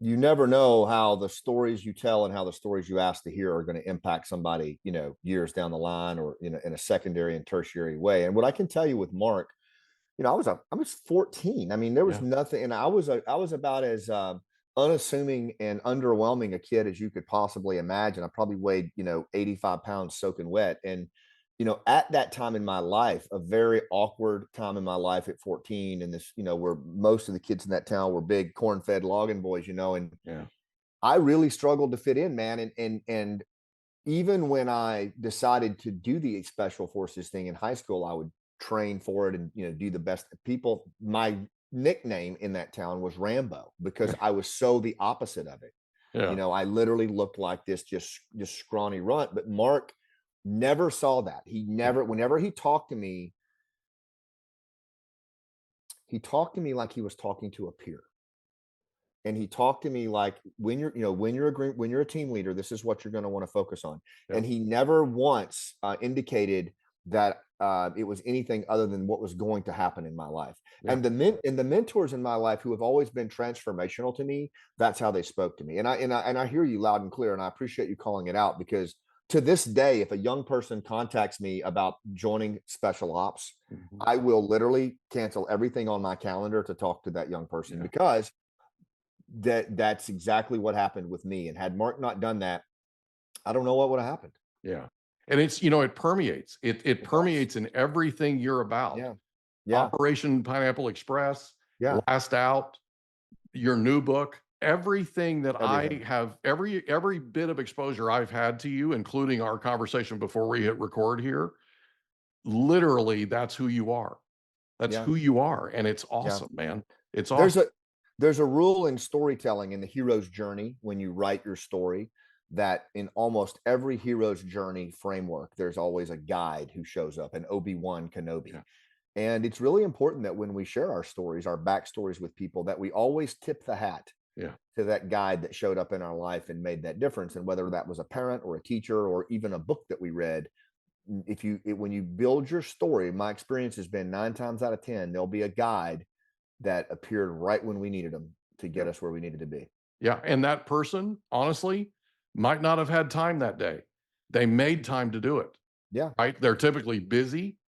you never know how the stories you tell and how the stories you ask to hear are going to impact somebody, years down the line, or in a secondary and tertiary way. And what I can tell you with Mark, I was 14. I mean, there was Yeah. nothing, and I was about as unassuming and underwhelming a kid as you could possibly imagine. I probably weighed 85 pounds soaking wet, and at that time in my life, a very awkward time in my life at 14, and this, where most of the kids in that town were big corn-fed logging boys, and Yeah. I really struggled to fit in, man. And even when I decided to do the special forces thing in high school, I would train for it and do the best. People, my nickname in that town was Rambo because I was so the opposite of it. Yeah. I literally looked like this just scrawny runt. But Mark never saw that. He Yeah. never, whenever he talked to me like he was talking to a peer. And he talked to me like, when you're a team leader, this is what you're going to want to focus on. Yeah. And he never once indicated that it was anything other than what was going to happen in my life. Yeah. And the mentors in my life who have always been transformational to me, that's how they spoke to me. And I hear you loud and clear, and I appreciate you calling it out, because to this day, if a young person contacts me about joining special ops, Mhm. I will literally cancel everything on my calendar to talk to that young person, Yeah. because that's exactly what happened with me. And had Mark not done that, I don't know what would have happened. Yeah. And it permeates. It It does. permeates in everything you're about. Yeah. Yeah. Operation Pineapple Express, Yeah. Last Out, your new book, everything that I Everything. have, every bit of exposure I've had to you, including our conversation before we hit record here, literally that's who you are. That's Yeah. who you are. And it's Yeah. awesome, man. It's There's awesome. a there's a rule in storytelling in the hero's journey when you write your story, that in almost every hero's journey framework, there's always a guide who shows up, an Obi-Wan Kenobi. Yeah. And it's really important that when we share our stories, our backstories with people, that we always tip the hat Yeah. to that guide that showed up in our life and made that difference. And whether that was a parent or a teacher or even a book that we read, when you build your story, my experience has been 9 times out of 10, there'll be a guide that appeared right when we needed them to get Yeah. us where we needed to be. Yeah. And that person, honestly, might not have had time that day. They made time to do it. Yeah. Right? They're typically busy.